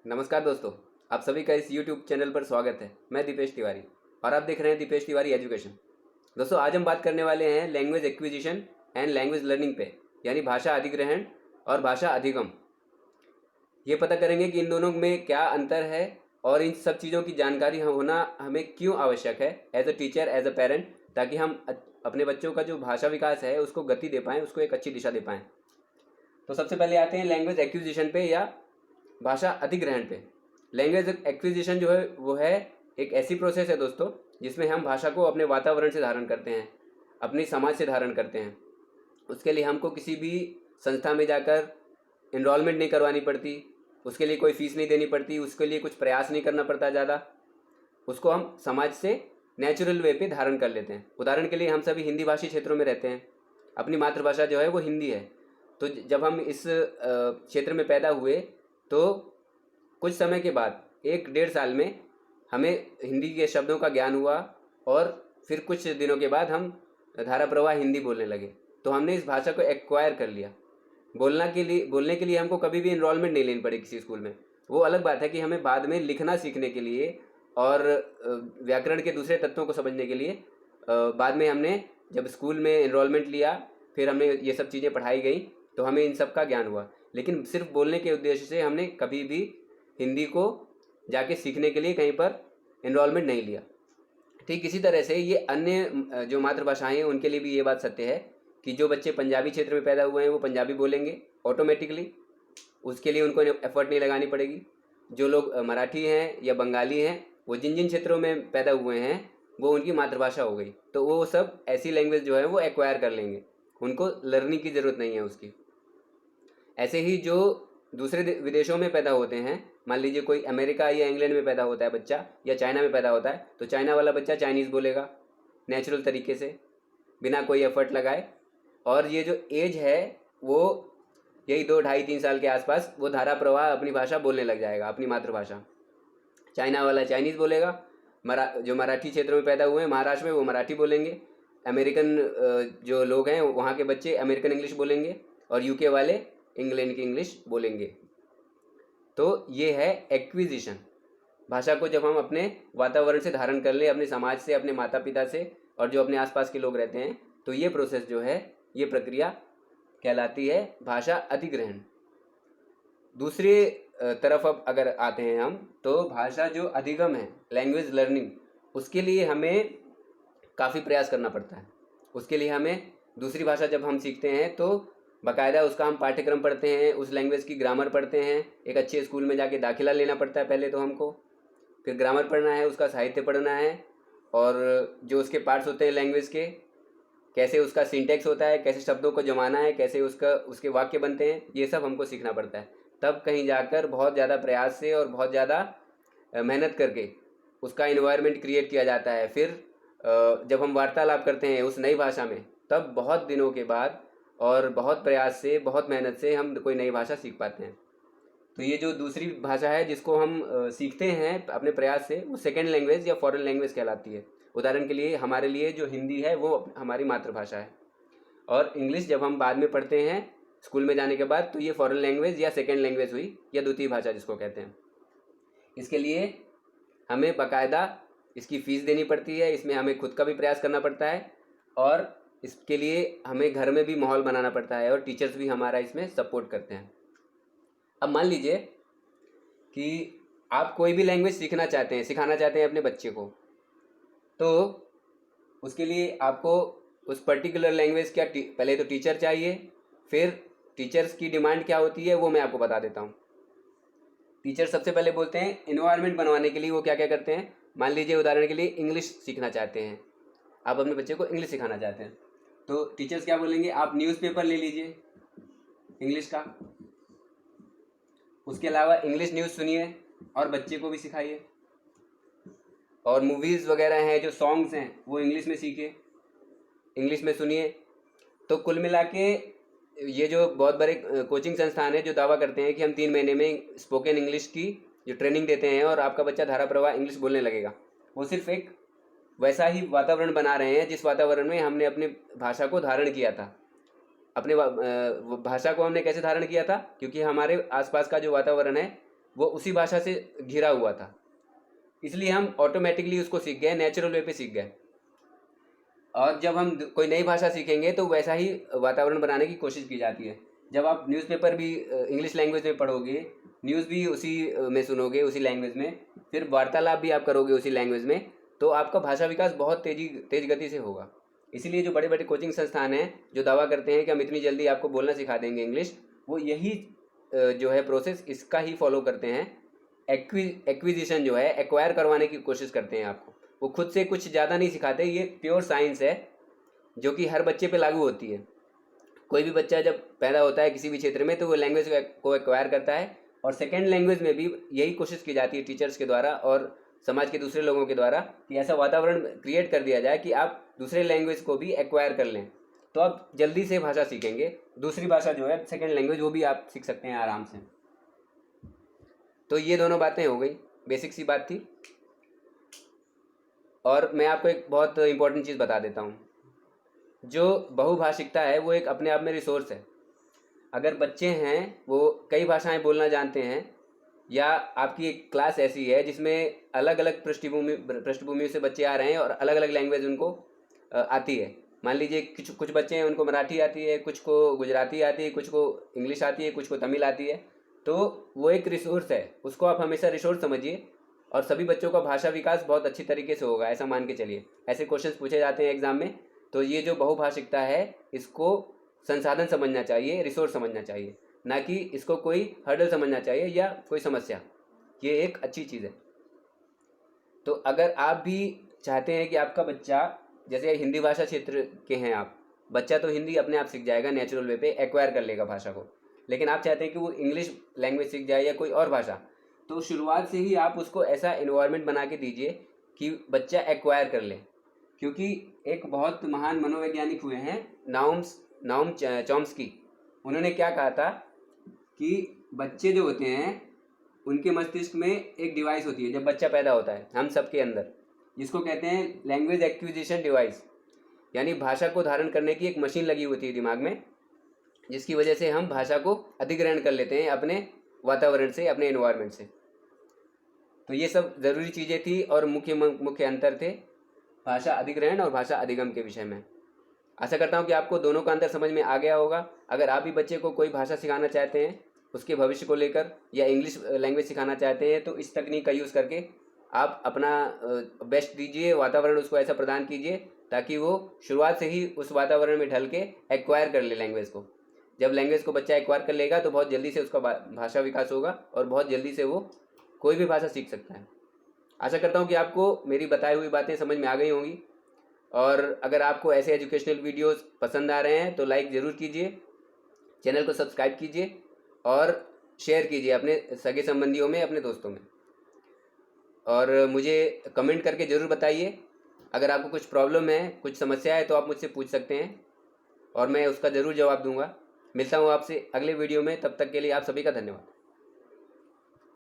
नमस्कार दोस्तों, आप सभी का इस YouTube चैनल पर स्वागत है। मैं दीपेश तिवारी और आप देख रहे हैं दीपेश तिवारी एजुकेशन। दोस्तों, आज हम बात करने वाले हैं language acquisition and language learning पे, यानी भाषा अधिग्रहण और भाषा अधिगम। ये पता करेंगे कि इन दोनों में क्या अंतर है और इन सब चीज़ों की जानकारी होना हमें क्यों आवश्यक है as a teacher, as a parent, ताकि हम अपने बच्चों का जो भाषा विकास है उसको गति दे पाएँ, उसको एक अच्छी दिशा दे पाएँ। तो सबसे पहले आते हैं लैंग्वेज एक्विजिशन पे या भाषा अधिग्रहण पे। लैंग्वेज एक्विजिशन जो है वो है एक ऐसी प्रोसेस है दोस्तों, जिसमें हम भाषा को अपने वातावरण से धारण करते हैं, अपनी समाज से धारण करते हैं। उसके लिए हमको किसी भी संस्था में जाकर इनरोलमेंट नहीं करवानी पड़ती, उसके लिए कोई फीस नहीं देनी पड़ती, उसके लिए कुछ प्रयास नहीं करना पड़ता ज़्यादा। उसको हम समाज से नेचुरल वे पे धारण कर लेते हैं। उदाहरण के लिए हम सभी हिंदी भाषी क्षेत्रों में रहते हैं, अपनी मातृभाषा जो है वो हिंदी है। तो जब हम इस क्षेत्र में पैदा हुए तो कुछ समय के बाद 1-1.5 साल में हमें हिंदी के शब्दों का ज्ञान हुआ और फिर कुछ दिनों के बाद हम धारा प्रवाह हिंदी बोलने लगे। तो हमने इस भाषा को एक्वायर कर लिया। बोलने के लिए हमको कभी भी इनरोलमेंट नहीं लेनी पड़ी किसी स्कूल में। वो अलग बात है कि हमें बाद में लिखना सीखने के लिए और व्याकरण के दूसरे तत्वों को समझने के लिए बाद में हमने जब स्कूल में इनरोलमेंट लिया, फिर हमने ये सब चीज़ें पढ़ाई गई तो हमें इन सब का ज्ञान हुआ। लेकिन सिर्फ बोलने के उद्देश्य से हमने कभी भी हिंदी को जाके सीखने के लिए कहीं पर इनरोलमेंट नहीं लिया। ठीक इसी तरह से ये अन्य जो मातृभाषाएं हैं उनके लिए भी ये बात सत्य है कि जो बच्चे पंजाबी क्षेत्र में पैदा हुए हैं वो पंजाबी बोलेंगे ऑटोमेटिकली, उसके लिए उनको एफर्ट नहीं लगानी पड़ेगी। जो लोग मराठी हैं या बंगाली हैं, वो जिन जिन क्षेत्रों में पैदा हुए हैं वो उनकी मातृभाषा हो गई, तो वो सब ऐसी लैंग्वेज जो है वो एक्वायर कर लेंगे, उनको लर्निंग की ज़रूरत नहीं है उसकी। ऐसे ही जो दूसरे विदेशों में पैदा होते हैं, मान लीजिए कोई अमेरिका या इंग्लैंड में पैदा होता है बच्चा, या चाइना में पैदा होता है, तो चाइना वाला बच्चा चाइनीज़ बोलेगा नेचुरल तरीके से, बिना कोई एफर्ट लगाए। और ये जो एज है वो यही 2, ढाई, 3 साल के आसपास वो धारा प्रवाह अपनी भाषा बोलने लग जाएगा, अपनी मातृभाषा। चाइना वाला चाइनीज़ बोलेगा, जो मराठी क्षेत्र में पैदा हुए हैं महाराष्ट्र में, वो मराठी बोलेंगे। अमेरिकन जो लोग हैं वहाँ के बच्चे अमेरिकन इंग्लिश बोलेंगे, और यूके वाले इंग्लैंड की इंग्लिश बोलेंगे। तो ये है एक्विजिशन। भाषा को जब हम अपने वातावरण से धारण कर लें, अपने समाज से, अपने माता पिता से और जो अपने आसपास के लोग रहते हैं, तो ये प्रोसेस जो है, ये प्रक्रिया कहलाती है भाषा अधिग्रहण। दूसरी तरफ अब अगर आते हैं हम, तो भाषा जो अधिगम है, लैंग्वेज लर्निंग, उसके लिए हमें काफ़ी प्रयास करना पड़ता है। उसके लिए हमें दूसरी भाषा जब हम सीखते हैं तो बाकायदा उसका हम पाठ्यक्रम पढ़ते हैं, उस लैंग्वेज की ग्रामर पढ़ते हैं। एक अच्छे स्कूल में जाके दाखिला लेना पड़ता है पहले तो हमको, फिर ग्रामर पढ़ना है, उसका साहित्य पढ़ना है, और जो उसके पार्ट्स होते हैं लैंग्वेज के, कैसे उसका सिंटेक्स होता है, कैसे शब्दों को जमाना है, कैसे उसके वाक्य बनते हैं, ये सब हमको सीखना पड़ता है। तब कहीं जाकर बहुत ज़्यादा प्रयास से और बहुत ज़्यादा मेहनत करके उसका इन्वायरमेंट क्रिएट किया जाता है। फिर जब हम वार्तालाप करते हैं उस नई भाषा में, तब बहुत दिनों के बाद और बहुत प्रयास से, बहुत मेहनत से हम कोई नई भाषा सीख पाते हैं। तो ये जो दूसरी भाषा है जिसको हम सीखते हैं अपने प्रयास से, वो सेकेंड लैंग्वेज या फॉरेन लैंग्वेज कहलाती है। उदाहरण के लिए हमारे लिए जो हिंदी है वो हमारी मातृभाषा है, और इंग्लिश जब हम बाद में पढ़ते हैं स्कूल में जाने के बाद, तो ये फॉरेन लैंग्वेज या सेकेंड लैंग्वेज हुई, या द्वितीय भाषा जिसको कहते हैं। इसके लिए हमें बाकायदा इसकी फ़ीस देनी पड़ती है, इसमें हमें खुद का भी प्रयास करना पड़ता है, और इसके लिए हमें घर में भी माहौल बनाना पड़ता है, और टीचर्स भी हमारा इसमें सपोर्ट करते हैं। अब मान लीजिए कि आप कोई भी लैंग्वेज सीखना चाहते हैं, सिखाना चाहते हैं अपने बच्चे को, तो उसके लिए आपको उस पर्टिकुलर लैंग्वेज का पहले तो टीचर चाहिए। फिर टीचर्स की डिमांड क्या होती है वो मैं आपको बता देता हूँ। टीचर सबसे पहले बोलते हैं इन्वायरमेंट बनवाने के लिए वो क्या क्या करते हैं। मान लीजिए उदाहरण के लिए इंग्लिश सीखना चाहते हैं, आप अपने बच्चे को इंग्लिश सिखाना चाहते हैं, तो टीचर्स क्या बोलेंगे, आप न्यूज़पेपर ले लीजिए इंग्लिश का, उसके अलावा इंग्लिश न्यूज़ सुनिए और बच्चे को भी सिखाइए, और मूवीज़ वगैरह हैं, जो सॉन्ग्स हैं, वो इंग्लिश में सीखिए, इंग्लिश में सुनिए। तो कुल मिला के ये जो बहुत बड़े कोचिंग संस्थान है जो दावा करते हैं कि हम 3 महीने में स्पोकन इंग्लिश की जो ट्रेनिंग देते हैं और आपका बच्चा धारा प्रवाह इंग्लिश बोलने लगेगा, वो सिर्फ एक वैसा ही वातावरण बना रहे हैं जिस वातावरण में हमने अपनी भाषा को धारण किया था। अपने भाषा को हमने कैसे धारण किया था, क्योंकि हमारे आसपास का जो वातावरण है वो उसी भाषा से घिरा हुआ था, इसलिए हम ऑटोमेटिकली उसको सीख गए, नेचुरल वे पे सीख गए। और जब हम कोई नई भाषा सीखेंगे तो वैसा ही वातावरण बनाने की कोशिश की जाती है। जब आप न्यूज़पेपर भी इंग्लिश लैंग्वेज में पढ़ोगे, न्यूज़ भी उसी में सुनोगे, उसी लैंग्वेज में, फिर वार्तालाप भी आप करोगे उसी लैंग्वेज में, तो आपका भाषा विकास बहुत तेज गति से होगा। इसीलिए जो बड़े बड़े कोचिंग संस्थान हैं जो दावा करते हैं कि हम इतनी जल्दी आपको बोलना सिखा देंगे इंग्लिश, वो यही जो है प्रोसेस इसका ही फॉलो करते हैं। एक्विजिशन जो है, एक्वायर करवाने की कोशिश करते हैं आपको। वो खुद से कुछ ज़्यादा नहीं सिखाते, ये प्योर साइंस है जो कि हर बच्चे पे लागू होती है। कोई भी बच्चा जब पैदा होता है किसी भी क्षेत्र में तो वो लैंग्वेज को एक्वायर करता है, और सेकेंड लैंग्वेज में भी यही कोशिश की जाती है टीचर्स के द्वारा और समाज के दूसरे लोगों के द्वारा कि ऐसा वातावरण क्रिएट कर दिया जाए कि आप दूसरे लैंग्वेज को भी एक्वायर कर लें, तो आप जल्दी से भाषा सीखेंगे। दूसरी भाषा जो है सेकेंड लैंग्वेज, वो भी आप सीख सकते हैं आराम से। तो ये दोनों बातें हो गई, बेसिक सी बात थी। और मैं आपको एक बहुत इंपॉर्टेंट चीज़ बता देता हूँ, जो बहुभाषिकता है वो एक अपने आप में रिसोर्स है। अगर बच्चे हैं वो कई भाषाएं बोलना जानते हैं, या आपकी एक क्लास ऐसी है जिसमें अलग अलग पृष्ठभूमि से बच्चे आ रहे हैं और अलग अलग लैंग्वेज उनको आती है। मान लीजिए कुछ बच्चे हैं उनको मराठी आती है, कुछ को गुजराती आती है, कुछ को इंग्लिश आती है, कुछ को तमिल आती है, तो वो एक रिसोर्स है, उसको आप हमेशा रिसोर्स समझिए। और सभी बच्चों का भाषा विकास बहुत अच्छी तरीके से होगा, ऐसा मान के चलिए। ऐसे क्वेश्चंस पूछे जाते हैं एग्जाम में, तो ये जो बहुभाषिकता है इसको संसाधन समझना चाहिए, रिसोर्स समझना चाहिए, ना कि इसको कोई हर्डल समझना चाहिए या कोई समस्या। ये एक अच्छी चीज़ है। तो अगर आप भी चाहते हैं कि आपका बच्चा, जैसे हिंदी भाषा क्षेत्र के हैं आप, बच्चा तो हिंदी अपने आप सीख जाएगा, नेचुरल वे पे एक्वायर कर लेगा भाषा को, लेकिन आप चाहते हैं कि वो इंग्लिश लैंग्वेज सीख जाए या कोई और भाषा, तो शुरुआत से ही आप उसको ऐसा इन्वायरमेंट बना के दीजिए कि बच्चा एक्वायर कर ले। क्योंकि एक बहुत महान मनोवैज्ञानिक हुए हैं नाउम चॉम्स्की, उन्होंने क्या कहा था कि बच्चे जो होते हैं उनके मस्तिष्क में एक डिवाइस होती है जब बच्चा पैदा होता है हम सब के अंदर, जिसको कहते हैं लैंग्वेज एक्विजिशन डिवाइस, यानी भाषा को धारण करने की एक मशीन लगी होती है दिमाग में, जिसकी वजह से हम भाषा को अधिग्रहण कर लेते हैं अपने वातावरण से, अपने एनवायरनमेंट से। तो ये सब ज़रूरी चीज़ें थी और मुख्य अंतर थे भाषा अधिग्रहण और भाषा अधिगम के विषय में। आशा करता हूँ कि आपको दोनों का अंतर समझ में आ गया होगा। अगर आप भी बच्चे को कोई भाषा सिखाना चाहते हैं उसके भविष्य को लेकर, या इंग्लिश लैंग्वेज सिखाना चाहते हैं, तो इस तकनीक का यूज़ करके आप अपना बेस्ट दीजिए, वातावरण उसको ऐसा प्रदान कीजिए ताकि वो शुरुआत से ही उस वातावरण में ढल के एक्वायर कर ले लैंग्वेज को। जब लैंग्वेज को बच्चा एक्वायर कर लेगा तो बहुत जल्दी से उसका भाषा विकास होगा और बहुत जल्दी से वो कोई भी भाषा सीख सकता है। आशा करता हूँ कि आपको मेरी बताई हुई बातें समझ में आ गई होंगी, और अगर आपको ऐसे एजुकेशनल वीडियोस पसंद आ रहे हैं तो लाइक ज़रूर कीजिए, चैनल को सब्सक्राइब कीजिए और शेयर कीजिए अपने सगे संबंधियों में, अपने दोस्तों में। और मुझे कमेंट करके ज़रूर बताइए, अगर आपको कुछ प्रॉब्लम है, कुछ समस्या है, तो आप मुझसे पूछ सकते हैं और मैं उसका ज़रूर जवाब दूंगा। मिलता हूँ आपसे अगले वीडियो में, तब तक के लिए आप सभी का धन्यवाद।